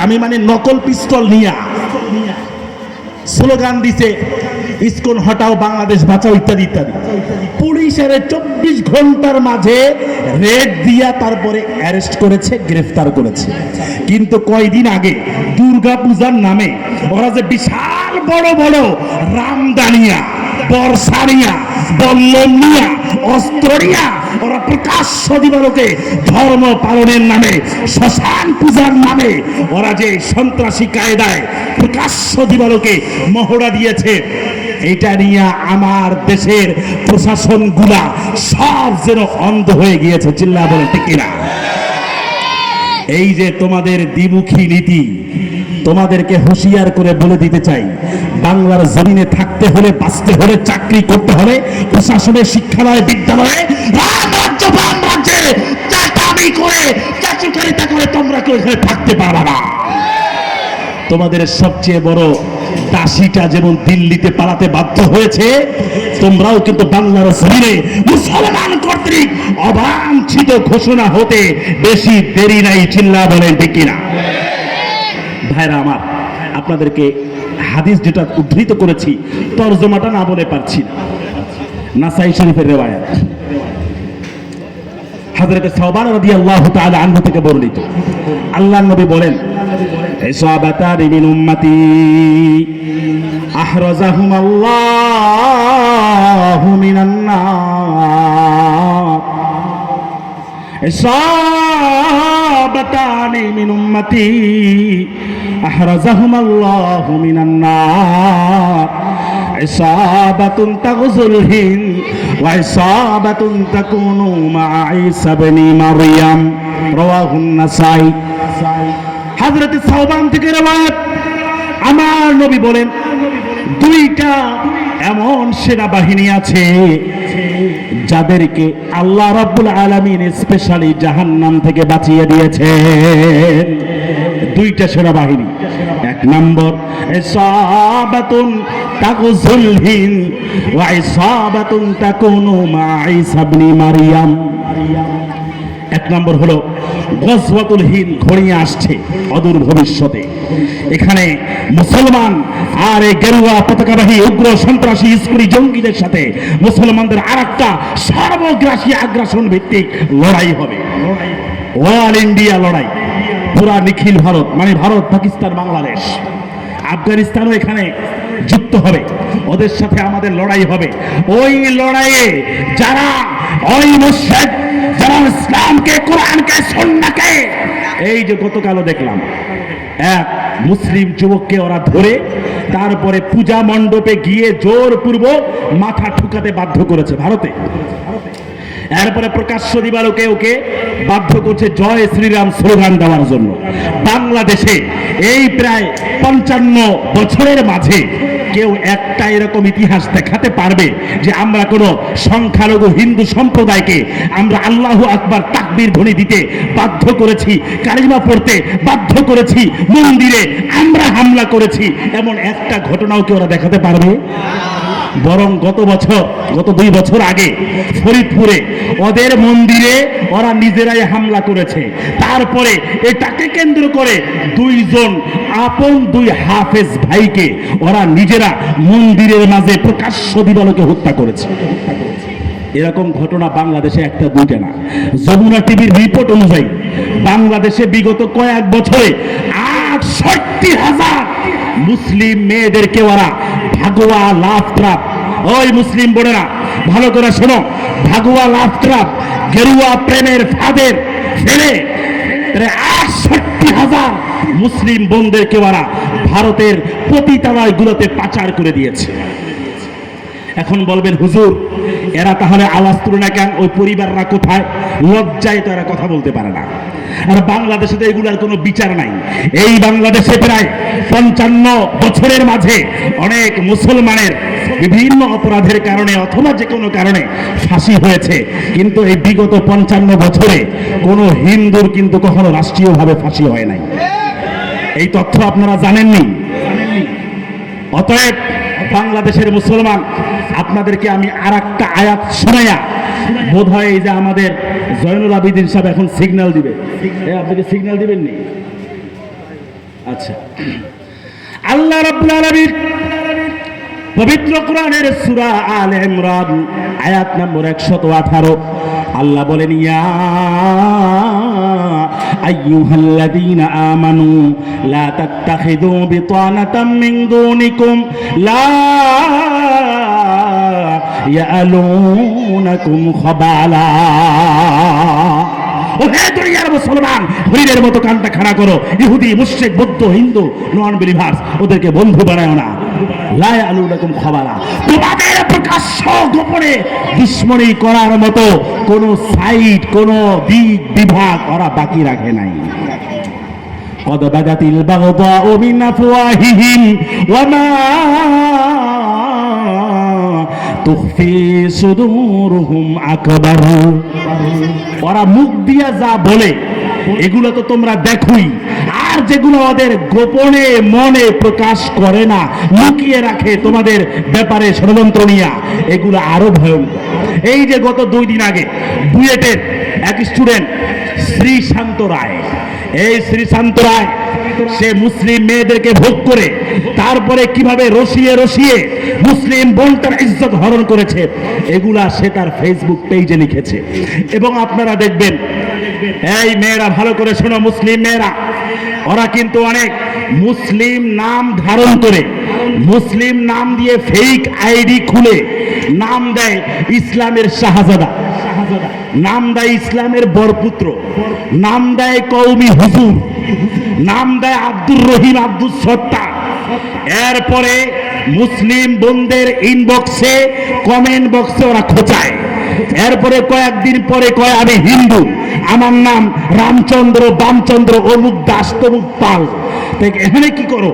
আমি মানে নকল পিস্তল নিয়া স্লোগান দিছে ইসকন হটাও বাংলাদেশ বাঁচাও ইত্যাদি ইত্যাদি। পুলিশের 24 ঘন্টার মাঝে রেড দিয়া তারপরে অ্যারেস্ট করেছে, গ্রেফতার করেছে। কিন্তু কয়দিন আগে দুর্গা পূজার নামে ওরা যে বিশাল বড় বড় রামদানিয়া, বর্ষানিয়া, বল্লমিয়া, অস্ত্রিয়া ওরা প্রকাশ্য দিবালোকে ধর্ম পালনের নামে, শ্মশান পূজার নামে ওরা যে সন্ত্রাসী কায়দায় প্রকাশ্য দিবালোকে মহড়া দিয়েছে, এটা নিয়ে আমার দেশের প্রশাসনগুলা সব যেন অন্ধ হয়ে গিয়েছে। চিল্লা বলে ঠিক কিনা? এই যে তোমাদের দ্বিমুখী নীতি, তোমাদেরকে হুঁশিয়ার করে বলে দিতে চাই, বাংলার জমিনে থাকতে হলে, বাঁচতে হলে, চাকরি করতে হলে প্রশাসনে, শিক্ষালয়, বিদ্যালয়ে, রাজ্যে চাটামি করে, চাচুকারিতা করে তোমরা কেউ এখানে থাকতে পারবে না। তোমাদের সবচেয়ে বড় দাসীটা যেমন দিল্লিতে পালাতে বাধ্য হয়েছে, তোমরাও কিন্তু বাংলার জমিনে মুসলমান কর্তৃক অবাঞ্ছিত ঘোষণা হতে বেশি দেরি নাই। চিল্লা বলেন ঠিক কিনা? ভাইরা আমার, আপনাদেরকে হাদিস যেটা উদ্ধৃত করেছি তরজমাটা না বলে পারছি না। নাসাই শরীফের রিওয়ায়াত, হযরত সাওবান রাদিয়াল্লাহু তাআলা আনহু থেকে বর্ণিত, আল্লাহর নবী বলেন, ইসাবাতানি মিন উম্মতি আহরাজাহুমাল্লাহু মিনান নার। ইসাবাতানি মিন উম্মতি আহরাজাহুমাল্লাহু মিনান নার। ইসাবাতুন তাগজুল হিন্দ ওয়া ইসাবাতুন তাকুনু মা ঈসা ইবনে মারইয়াম। রাওয়াহুন নাসাই। হযরত সাওবান থেকে রিওয়ায়াত, আমার নবী বলেন, দুইটা এমন সেনাবাহিনী আছে যাদেরকে আল্লাহ রাব্বুল আলামিন স্পেশালি জাহান্নাম থেকে বাঁচিয়ে দিয়েছেন। দুইটা সেনাবাহিনী, এক নম্বর ইসাবাতুন তাগজুল হিন্দ ওয়া ইসাবাতুন তাকুনু মা ঈসা ইবনে মারইয়াম। এক নম্বর হলো গজওয়াতুল হিন্দ, ঘনিয়ে আসছে অদূর ভবিষ্যতে। এখানে মুসলমান আর এই গেরুয়া পতাকাবাহী উগ্র সন্ত্রাসী ইস্কুরি জঙ্গিদের সাথে মুসলমানদের আরেকটা সর্বগ্রাসী আগ্রাসন ভিত্তিক লড়াই হবে, অল ইন্ডিয়া লড়াই। পুরা নিখিল ভারত মানে ভারত, পাকিস্তান, বাংলাদেশ, আফগানিস্তানও এখানে যুক্ত হবে, ওদের সাথে আমাদের লড়াই হবে। ওই লড়াইয়ে যারা ওই মুশরিক, যারা ইসলামকে, কোরআনকে, সুন্নাহকে, এই যে গতকালও দেখলাম এক মুসলিম যুবককে ওরা ধরে তারপরে পূজা মণ্ডপে গিয়ে জোরপূর্বক মাথা ঠুকাতে বাধ্য করেছে ভারতে। এরপরে প্রকাশ্য দিবালোকে ওকে বাধ্য করছে জয় শ্রীরাম স্লোগান দেওয়ার জন্য। বাংলাদেশে এই প্রায় 55 বছরের মাঝে কেউ একটা এরকম ইতিহাস দেখাতে পারবে যে আমরা কোনো সংখ্যালঘু হিন্দু সম্প্রদায়কে আমরা আল্লাহু আকবার তাকবীর ধ্বনি দিতে বাধ্য করেছি, কালিমা পড়তে বাধ্য করেছি, মন্দিরে আমরা হামলা করেছি, এমন একটা ঘটনাও কি ওরা দেখাতে পারবে? বরং গত 2 বছর আগে ফরিদপুরে ওদের মন্দিরে ওরা নিজেরাই হামলা করেছে। তারপরে এটাকে কেন্দ্র করে 2 জন আপন 2 হাফেজ ভাইকে ওরা নিজেরা মন্দিরের মাঝে প্রকাশ্য দিবালোকে হত্যা করেছে। এরকম ঘটনা বাংলাদেশে একটা দুইটা না। যমুনা টিভির রিপোর্ট অনুযায়ী বাংলাদেশে বিগত কয়েক বছরে 68,000 মুসলিম মেয়েদেরকে ওরা ভাগোয়া, লাভ ট্রাপ, ওই মুসলিম বোনেরা ভালো করে শোনো, ভাগোয়া, লাভ ট্রাপ, গেরুয়া প্রেমের ফাঁদের ফেলে 68,000 মুসলিম বোনদেরকে ওরা ভারতের পতিতালয়গুলোতে পাচার করে দিয়েছে। এখন বলবেন হুজুর এরা তাহলে আওয়াজ তুলে না কেন? ওই পরিবাররা কোথায়? লজ্জায় তো এরা কথা বলতে পারে না। আর বাংলাদেশে তো এগুলার কোনো বিচার নাই। এই বাংলাদেশে প্রায় 55 বছরের মাঝে অনেক মুসলমানের বিভিন্ন অপরাধের কারণে অথবা যে কোনো কারণে ফাঁসি হয়েছে, কিন্তু এই বিগত 55 বছরে কোনো হিন্দুর কিন্তু কখনো রাষ্ট্রীয়ভাবে ফাঁসি হয় নাই। এই তথ্য আপনারা জানেননি। অতএব বাংলাদেশের মুসলমান, আপনাদেরকে আমি আরেকটা আয়াত শোনায়া, বোধ হয় এই যে আমাদের জয়নুল আবেদিন সাহেব এখন সিগন্যাল দিবে, আপনি কি সিগন্যাল দিবেন নি? আচ্ছা, আল্লাহ রাব্বুল আলামিন পবিত্র কোরআনের সূরা আলে ইমরান আয়াত নম্বর 118 আল্লাহ বলেন, ইয়া আইয়ুহাল্লাযীনা আমানু লা তাত্তাখিযু বিতানাতাম মিন দুনিকুম লা ইয়ালুনাকুম খাবালা। ও হে দুনিয়ার মুসলমান, হরিণের মতো কানটা খাড়া করো। ইহুদি, মুশরিক, বৌদ্ধ, হিন্দু, নন বিলিভার্স, ওদেরকে বন্ধু বানায় না। লা ইয়ালুনাকুম খাবালা, তোমাদের প্রকাশ্য গোপনে দুশমনী করার মতো কোন সাইড, কোন দিক বিভাগ ওরা বাকি রাখে নাই। কদ বাগাতিল বাগদাউ মিন আফওয়াহিহিম ওয়া মা তুখফি সুদুরুহুম আকবার। ওরা মুখ দিয়া যা বলে এগুলো তো তোমরা দেখোই, আর যেগুলো ওদের গোপনে মনে প্রকাশ করে না, লুকিয়ে রাখে তোমাদের ব্যাপারে ষড়যন্ত্র নিয়া, এগুলো আরো ভয়ঙ্কর। এই যে গত 2 দিন আগে বুয়েটের এক স্টুডেন্ট শ্রীশান্ত রায়, এই শ্রীশান্ত রায় সে মুসলিম মেয়েদেরকে ভোগ করে তারপরে কিভাবে রসিয়ে রসিয়ে মুসলিম বোনটার ইজ্জত হরণ করেছে, এগুলা সে তার ফেসবুক পেজে লিখেছে। এবং আপনারা দেখবেন, এই মেয়েরা ভালো করে শোনো, মুসলিম মেয়েরা, ওরা কিন্তু অনেক মুসলিম নাম ধারণ করে, মুসলিম নাম দিয়ে ফেক আইডি খুলে নাম দেয় ইসলামের শাহজাদা, নাম দেয় ইসলামের বরপুত্র, নাম দেয় কওমি হুজুর, নাম দেয় আব্দুর রহিম, আব্দুল সত্তার। এরপরে মুসলিম বোনদের ইনবক্সে, কমেন্ট বক্সে ওরা খোঁচায়। এরপরে কয়েকদিন পরে কয় আমি হিন্দু, আমার নাম রামচন্দ্র, বামচন্দ্র, অমুক দাস, তমুক পাল। এখানে কি করো?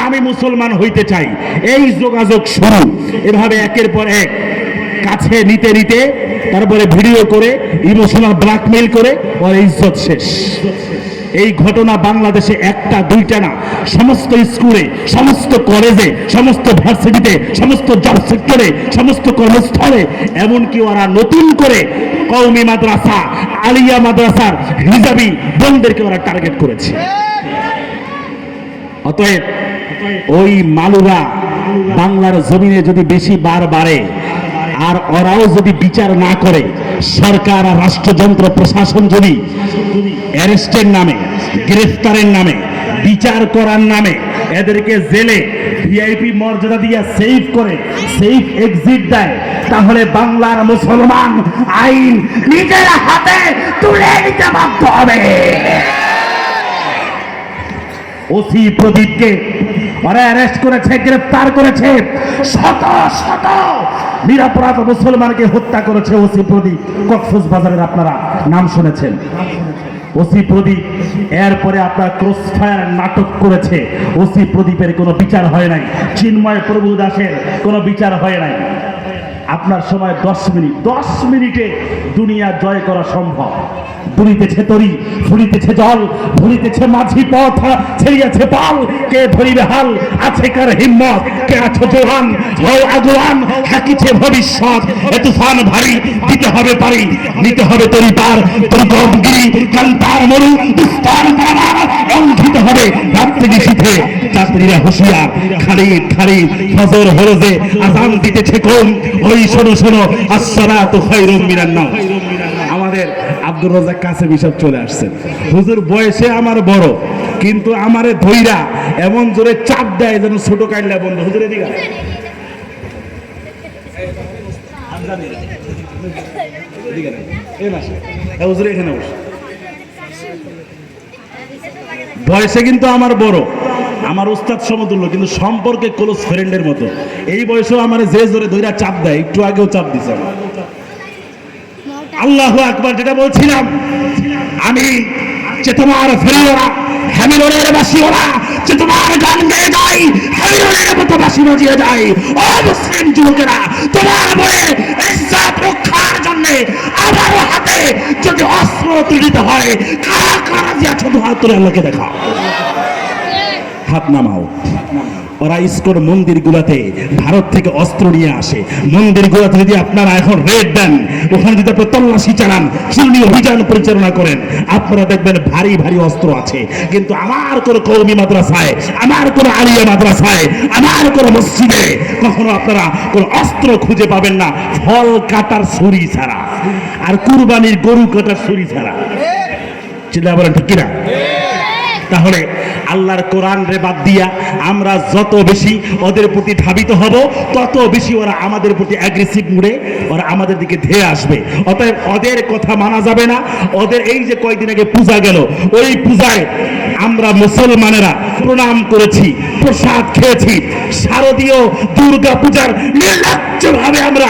আমি মুসলমান হইতে চাই। এই যোগাযোগ শুরু। এভাবে একের পর এক কাছে নিতে নিতে তারপরে ভিডিও করে ইমোশনাল ব্ল্যাকমেইল করে ওর ইজ্জত শেষ। এই ঘটনা বাংলাদেশে একটা দুইটা না, সমস্ত স্কুলে, সমস্ত কলেজে, সমস্ত ভার্সিটিতে, সমস্ত জব সেক্টরে, সমস্ত কর্মস্থলে, এমনকি ওরা নতুন করে কওমি মাদ্রাসা, আলিয়া মাদ্রাসার হিজাবি বোনদেরকে ওরা টার্গেট করেছে। অতএব ওই মালুরা বাংলার জমিনে যদি বেশি বার বাড়ে, আর ওরাও যদি বিচার না করে, সরকার আর রাষ্ট্রযন্ত্র প্রশাসন যদি অ্যারেস্টের নামে, গ্রেফতারের নামে, বিচার করার নামে এদেরকে জেলে ভিআইপি মর্যাদা দিয়ে সেফ করে, সেফ এক্সিট দেয়, তাহলে বাংলার মুসলমান আইন নিজের হাতে তুলে নিতে বাধ্য হবে। ওসি প্রদীপকে ওরা অ্যারেস্ট করেছে, গ্রেফতার করেছে, শত শত নিরপরাধ মুসলমানকে হত্যা করেছে ওসি প্রদীপ। কক্সবাজারের আপনারা নাম শুনেছেন, ওসি প্রদীপ। এরপরে আপনার ক্রসফায়ার নাটক করেছে, ওসি প্রদীপের কোনো বিচার হয় নাই, চিন্ময় প্রভু দাসের কোনো বিচার হয় নাই। আপনার সময় 10 মিনিট, 10 মিনিটে দুনিয়া জয় করা সম্ভব। দুলিতেছে তরি, ফুলিতেছে জল, ভুলিতেছে মাঝি পথ, ছেড়িয়াছে পাল, কে ধরিবে হাল, আছে কার হিম্মত, কে আছো জোয়ান, হও আগুয়ান, হাকিছে ভবিষ্যৎ, এ তুফান ভারী, দিতে হবে পারি, নিতে হবে তরি পার, দুর্গমগিরি, কান্তার মরু, দুস্তার পারাবার, অঙ্কিত হবে রাত্রি নিশীথে, যাত্রীরা হুঁশিয়ার, খালিদ খালিদ, ফজর হলো যে, আযান দিতেছে কোন, ওই শোনো শোনো, আসসালাতু খায়রুম মিনান নাওম। আমাদের আব্দুর রাজ্জাক কাসেমি সব চলে আসছেন। হুজুর বয়সে আমার বড়, কিন্তু আমারে ধইরা এমন জোরে চাপ দেয় যেন ছোট কাইল্লা বন্ধ। হুজুর এদিকে হুজুর এখানে বসে। বয়সে কিন্তু আমার বড়, আমার উস্তাদ সমতুল্য, কিন্তু সম্পর্কে ক্লোজ ফ্রেন্ডের মতো। এই বয়সেও আমার যে জোরে ধইরা চাপ দেয়, একটু আগেও চাপ দিছে আমার। আল্লাহু আকবার। যেটা বলছিলাম, আমি যে তোমার ফেরিওরা, হ্যামিলনের বাসী ওরা, যে তোমার গান গেয়ে যায়, হ্যামিলনের মতো বাসী বাজিয়ে যায়। ও মুসলিম যুবকেরা, তোমার মনে ইজ্জত রক্ষার জন্য আমার হাতে যদি অস্ত্র তুলিতে হয়, কারা কারা যে আছো হাত তুলে আল্লাহকে দেখাও। হাত নামাও। ওরা ইসকন মন্দিরগুলোতে ভারত থেকে অস্ত্র নিয়ে আসে। মন্দিরগুলোতে যদি আপনারা এখন রেড দেন, ওখানে যদি আপনি তল্লাশি চালান, চুরি অভিযান পরিচালনা করেন, আপনারা দেখবেন ভারী ভারী অস্ত্র আছে। কিন্তু আমার কোন কওমি মাদ্রাসায়, আমার কোন আলিয়া মাদ্রাসায়, আমার কোন মসজিদে কখনো আপনারা কোন অস্ত্র খুঁজে পাবেন না, ফল কাটার ছুরি ছাড়া আর কুরবানির গরু কাটার ছুরি ছাড়া। চিন্তা বলেন ঠিক কিনা? তাহলে আল্লাহর কোরআন রে বাদ দিয়া আমরা যত বেশি ওদের প্রতি ধাবিত হব, তত বেশি ওরা আমাদের প্রতি অ্যাগ্রেসিভ মুডে ওরা আমাদের দিকে ধেয়ে আসবে। অতএব ওদের কথা মানা যাবে না। ওদের এই যে কয়েকদিন আগে পূজা গেল, ওই পূজায় আমরা মুসলমানেরা প্রণাম করেছি, প্রসাদ খেয়েছি, শারদীয় দুর্গা পূজার নির্লজ্জভাবে আমরা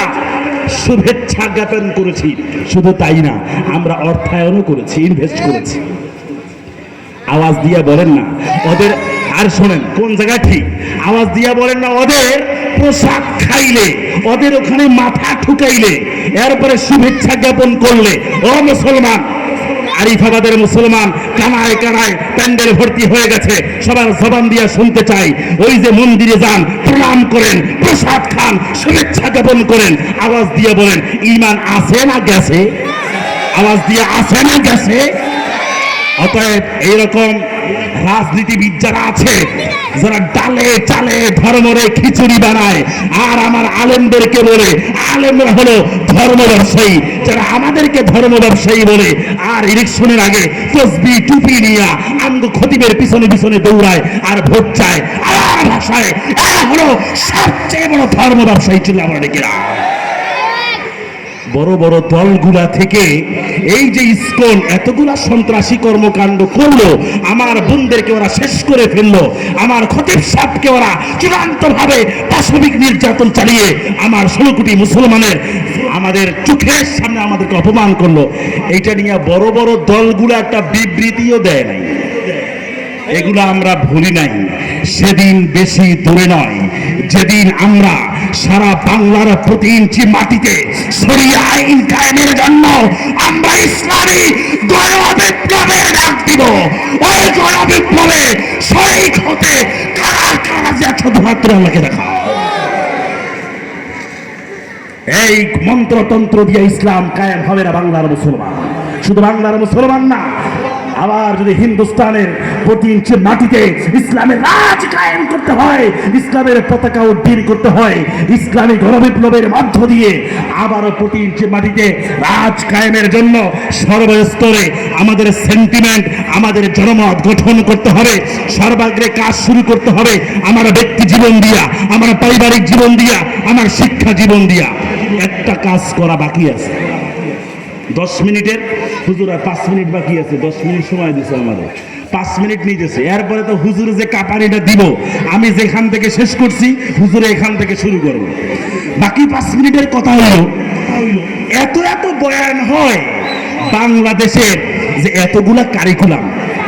শুভেচ্ছা জ্ঞাপন করেছি। শুধু তাই না, আমরা অর্থায়নও করেছি, ইনভেস্ট করেছি। আওয়াজ দিয়া বলেন না ওদের, আর শোনেন কোন জায়গা ঠিক, আওয়াজ দিয়া বলেন না ওদের প্রসাদ খাইলে, ওদের ওখানে মাথা ঠুকাইলে, এরপরে শুভেচ্ছা জ্ঞাপন করলে, ও মুসলমান, আরিফাবাদের মুসলমান কানায় কানায় প্যান্ডেল ভর্তি হয়ে গেছে, সবার জবান দিয়া শুনতে চাই, ওই যে মন্দিরে যান, প্রণাম করেন, প্রসাদ খান, শুভেচ্ছা জ্ঞাপন করেন, আওয়াজ দিয়ে বলেন ঈমান আছে না গেছে? আওয়াজ দিয়ে আছে না গেছে? অতএব এইরকম রাজনীতিবিদ যারা আছে, যারা ডালে চালে ধর্মরে খিচুড়ি বানায় আর আমার আলেমদেরকে বলে আলেমরা হলো ধর্ম ব্যবসায়ী, যারা আমাদেরকে ধর্ম ব্যবসায়ী বলে আর ইলেকশনের আগে তসবি টুপি নিয়ে আমগো খতিবের পিছনে পিছনে দৌড়ায় আর ভোট চায়, আমার ভাষায় এরা হলো সবচেয়ে বড় ধর্ম ব্যবসায়ী। ছিল আমরা কিনা? বড় বড় দলগুলা থেকে এই যে ইসকন এতগুলা সন্ত্রাসী কর্মকাণ্ড করলো, আমার বোনদেরকে ওরা শেষ করে ফেললো, আমার খতিব সাহেবকে ওরা চূড়ান্ত ভাবে পাশবিক নির্যাতন চালিয়ে আমার 16 কোটি মুসলমানের আমাদের চোখের সামনে আমাদেরকে অপমান করলো। এইটা নিয়ে বড় বড় দলগুলা একটা বিবৃতিও দেয় নাই। এগুলো আমরা ভুলি নাই। সেদিন বেশি দূরে নয় যেদিন আমরা সারা বাংলার প্রতি ইঞ্চি মাটিতে শরিয়া আইন কায়েমের জন্য আমরা ইসলামী গণবিপ্লবের ডাক দিব। ওই গণবিপ্লবে শরীক হতে কারা কারা যে শুধুমাত্র আমাকে দেখা। এই মন্ত্রতন্ত্র দিয়ে ইসলাম কায়েম হবে না বাংলার মুসলমান। শুধু বাংলার মুসলমান না, আবার যদি হিন্দুস্তানের প্রতি ইঞ্চি মাটিতে ইসলামের রাজ কায়েম করতে হয়, ইসলামের পতাকা উড্ডীন করতে হয়, ইসলামী গণবিপ্লবের মধ্য দিয়ে আবারও প্রতি ইঞ্চি মাটিতে রাজ কায়েমের জন্য সর্বস্তরে আমাদের সেন্টিমেন্ট, আমাদের জনমত গঠন করতে হবে। সর্বাগ্রে কাজ শুরু করতে হবে আমার ব্যক্তি জীবন দিয়া, আমার পারিবারিক জীবন দিয়া, আমার শিক্ষা জীবন দিয়া। একটা কাজ করা বাকি আছে। 10 মিনিটের হুজুর, 5 মিনিট বাকি আছে। 10 মিনিট সময় দিছে আমাদের, 5 মিনিট নিতেছে। এরপরে তো হুজুর যে কাপানিটা দিব, আমি যেখান থেকে শেষ করছি হুজুরে এখান থেকে শুরু করব। বাকি 5 মিনিটের কথা হলো, এত এত বয়ান হয় বাংলাদেশের যে এতগুলা কারিকুলাম,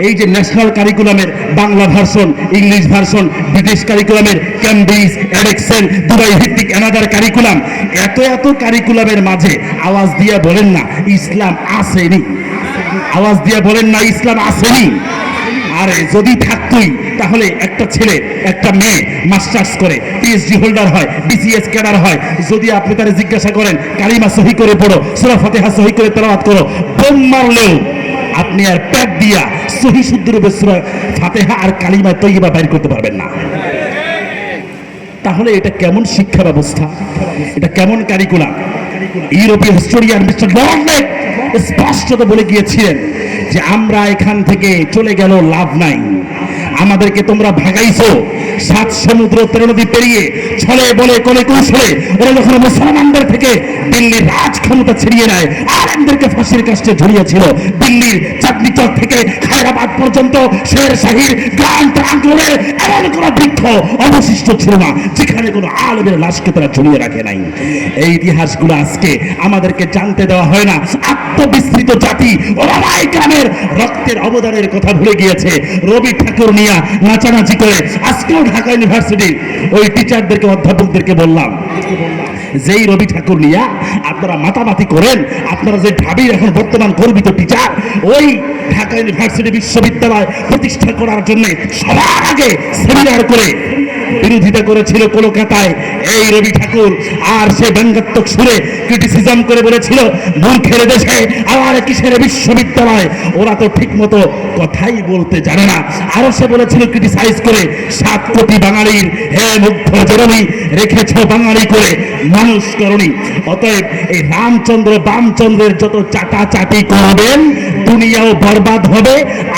এই যে ন্যাশনাল কারিকুলামের Bangla version, English version, British কারিকুলামের ক্যামব্রিজ, এডেক্সন, দুবাই ভিত্তিক অ্যানাদার কারিকুলাম, এত এত কারিকুলামের মাঝে আওয়াজ দিয়ে বলেন না ইসলাম আসেনি? আওয়াজ দিয়ে বলেন না ইসলাম আসেনি? আরে যদি থাকতোই তাহলে একটা ছেলে একটা মেয়ে মাস্টার্স করে পিএইচডি হোল্ডার হয়, বিসিএস ক্যাডার হয়, যদি আপনি তারা জিজ্ঞাসা করেন কালিমা সহি করে পড়ো, সূরা ফাতিহা সহি করে তেলাওয়াত করো, বোম মারলেও আপনি আর প্যাক দিয়া সহি শুদ্ধ রূপে সূরা ফাতিহা আর কালিমা তৈয়বা বাইর করতে পারবেন না। তাহলে এটা কেমন শিক্ষা ব্যবস্থা? এটা কেমন কারিকুলাম? ইউরোপীয় হিস্টোরিয়ান মিস্টার লর্নেট স্পষ্টত বলে গিয়েছিলেন যে আমরা এখান থেকে চলে গেল লাভ নাই, আমাদেরকে তোমরা ভাগাইছো 7 সমুদ্র 13 নদী পেরিয়ে, ছলে বলে কোলে কৌশলে ওরা যখন মুসলমানদের থেকে দিল্লির রাজ ক্ষমতা ছিনিয়ে নেয়, আলেমদেরকে ফাঁসির কাস্টে ঝুলিয়েছিল। দিল্লির চাঁদনি চক থেকে হায়দ্রাবাদ পর্যন্ত শের শাহীর গ্রান্ট আন্দোলনে এমন কোনো বৃক্ষ অবশিষ্ট ছিল না যেখানে কোনো আলেমের লাশকে তারা ঝুলিয়ে রাখে নাই। এই ইতিহাসগুলো আজকে আমাদেরকে জানতে দেওয়া হয় না। আত্মবিস্মৃত জাতি ওলামায়ে কেরামের রক্তের অবদানের কথা ভুলে গিয়েছে। রবি ঠাকুর নিয়ে নাচানাচি করে আজকেও ঢাকা ইউনিভার্সিটি ওই টিচারদেরকে, অধ্যাপকদেরকে বললাম, যেই রবি ঠাকুর নিয়ে আপনারা মাতামাতি করেন, আপনারা যে ঢাবির এখন বর্তমান গর্বিত টিচার, ওই ঢাকা ইউনিভার্সিটি বিশ্ববিদ্যালয় প্রতিষ্ঠা করার জন্য সবার আগে সেমিনার করে বিরোধিতা করেছিল কলকাতায় এই রবি ঠাকুর, আর সে ব্যঙ্গাত্মক সুরে ক্রিটিসিজম করে বলেছিল মূর্খের দেশে আবার কিসের বিশ্ববিদ্যালয়, ওরা তো ঠিক মতো কথাই বলতে জানে না। আরো সে বলেছিল ক্রিটিসাইজ করে 7 কোটি বাঙালির হে মুগ্ধ জননী রেখেছ বাঙালি করে মানুষ করণী। অতএব এই রামচন্দ্র বামচন্দ্রের যত চাটাচাটি করবেন দুনিয়াও বরবাদ হবে,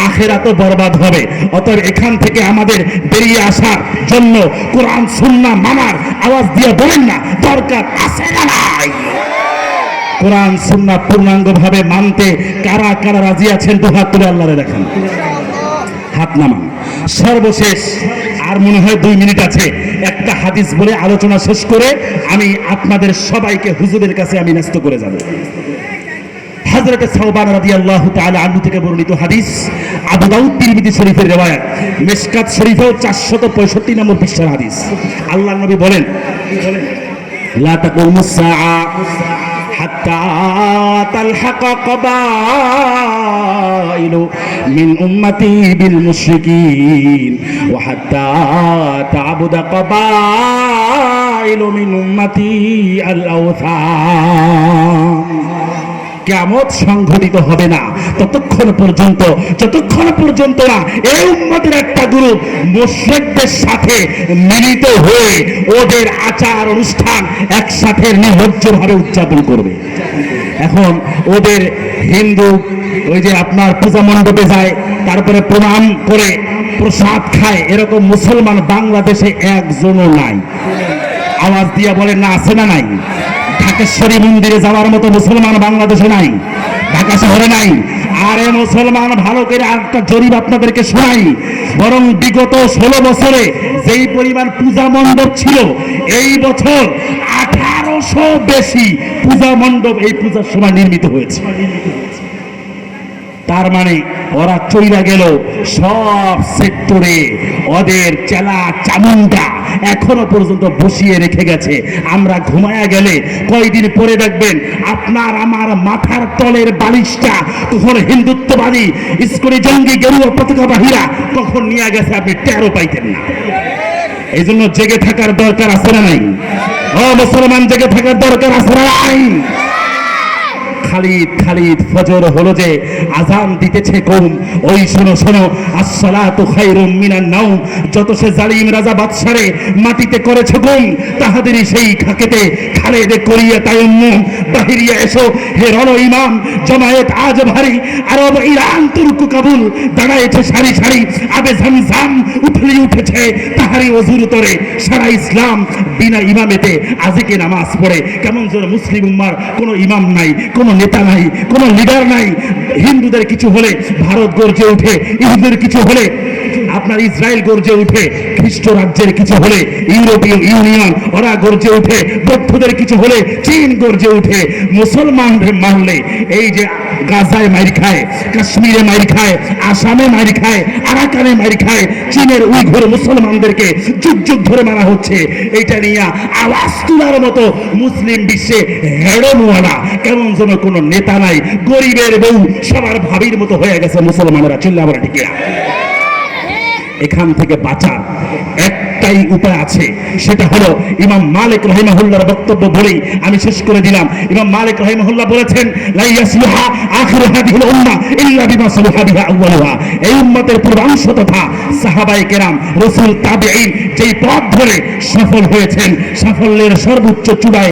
আখেরাতও বরবাদ হবে। অতএব এখান থেকে আমাদের বেরিয়ে আসার জন্য কোরআন সুন্নাহ মানার আওয়াজ দিয়ে বলেন না দরকার আছে না নাই? কোরআন সুন্নাহ পূর্ণাঙ্গ ভাবে মানতে কারা কারা রাজি আছেন? দুহাত তুলে আল্লাহরে দেখান, হাত নামান। সর্বশেষ আর মনে হয় 2 মিনিট আছে, একটা হাদিস বলে আলোচনা শেষ করে আমি আপনাদের সবাইকে হুজুরের কাছে আমি ন্যস্ত করে যাব। হযরত সাওবান রাদিয়াল্লাহু তাআলা আনহু থেকে বর্ণিত হাদিস, আবু দাউদ তিরমিজি শরীফের রিওয়ায়াত, মিশকাত শরীফেও 465 নম্বর পৃষ্ঠার হাদিস। আল্লাহর নবী বলেন, লা তাকুমুস সাআ হাত্তা তালহাক কাবাইলু মিন উম্মতি বিল মুশরিকিন ওয়া হাত্তা তা'বুদা কাবাইলু মিন উম্মতি আল আওথান। কিয়ামত সংঘটিত হবে না ততক্ষণ পর্যন্ত যতক্ষণ পর্যন্ত না এই উম্মতের একটা গ্রুপ মুশরিকদের সাথে মিলিত হয়ে ওদের আচার অনুষ্ঠান একসাথে নির্লজ্জভাবে উদযাপন করবে। এখন ওদের হিন্দু ওই যে আপনার পূজা মণ্ডপে যায়, তারপরে প্রণাম করে প্রসাদ খায়, এরকম মুসলমান বাংলাদেশে একজনও নাই। আওয়াজ দিয়া বলেন না আছে না নাই? ঢাকেশ্বরী মন্দিরে যাওয়ার মতো মুসলমান বাংলাদেশে নাই, ঢাকা শহরে নাই। আরে মুসলমান, ভালো করে আরেকটা জরিপ আপনাদেরকে শোনাই, বরং বিগত 16 বছরে যেই পরিমাণ পূজা মণ্ডপ ছিল, এই বছর 1800 বেশি পূজা মণ্ডপ এই পূজার সময় নির্মিত হয়েছে। তার মানে ওরা চইলা গেল সব সেক্টরে, ওদের চেলা চামুন্ডা এখনো পর্যন্ত বসিয়ে রেখে গেছে। আমরা ঘুমায়া গেলে কয়দিন পরে দেখবেন আপনার আমার মাথার তলের বালিশটা কখন হিন্দুত্ববাদী ইসকরি জঙ্গি গেরুয়া পতাকাবাহীরা কখন নিয়ে গেছে আপনি টেরও পাইতেন না। এই জন্য জেগে থাকার দরকার আছে না নাই? ও মুসলমান, জেগে থাকার দরকার আছে না নাই? খালিদ খালিদ ফজর হলো যে আজান দিতেছে কম, ওই শোনো শোনো আসসালাতু খায়রুম মিনান নাওম। যত সে জালিম রাজা বাদশারে মাটিতে করেছে গুম, তাহাদেরই সেই খাকেতে খালেদে করিয়া তায়াম্মুম। বাহিরিয়া এসো হে রণ ইমাম, জমায়েত আজ ভারী, আরব ইরান তুর্ক কাবুল দাঁড়ায়েছে সারি সারি, আবে ঝমঝম উথলি উঠেছে তাহারি অজুর তরে। সারা ইসলাম বিনা ইমামেতে আজিকে নামাজ পড়ে। কেমন যেন মুসলিম উম্মার কোনো ইমাম নাই, কোনো নেতা নাই, কোনো লিডার নাই। হিন্দুদের কিছু হলে ভারত গর্জে উঠে, ইহুদের কিছু হলে আপনার ইসরায়েল গর্জে উঠে, খ্রিস্ট রাজ্যের কিছু হলে ইউরোপীয় ইউনিয়ন ওরা গর্জে উঠে, বৌদ্ধদের কিছু হলে চীন গর্জে উঠে। মুসলমানদের মারলে এই যে গাজায় মাইর খায়, কাশ্মীরে মাইর খায়, আসামে মাইর খায়, আরাকানে মাইর খায়, চীনের উইঘুর মুসলমানদেরকে যুগ যুগ ধরে মারা হচ্ছে। এইটা নিয়ে আওয়াজ তোলার মতো মুসলিম বিশ্বে হেডমওয়ালা কেমন যেন কোনো নেতা নাই। গরিবের বউ সবার ভাবির মতো হয়ে গেছে মুসলমানেরা। চিল্লা বলা ঠিক না? এখান থেকে বাঁচার একটাই উপায় আছে, সেটা হলো ইমাম মালিক রাহিমাহুল্লাহর বক্তব্য বলেই আমি শেষ করে দিলাম। ইমাম মালিক রাহিমাহুল্লাহ বলেছেন, লা ইয়াসলুহা আখিরু হাদিহিল উম্মাহ ইল্লা বিমা সালাহা বিহা আউয়ালুহা। এই উম্মতের পূর্বাংশ তথা সাহাবায়ে কেরাম, রাসূল, তাবেঈন যেই পথ ধরে সফল হয়েছেন, সাফল্যের সর্বোচ্চ চূড়ায়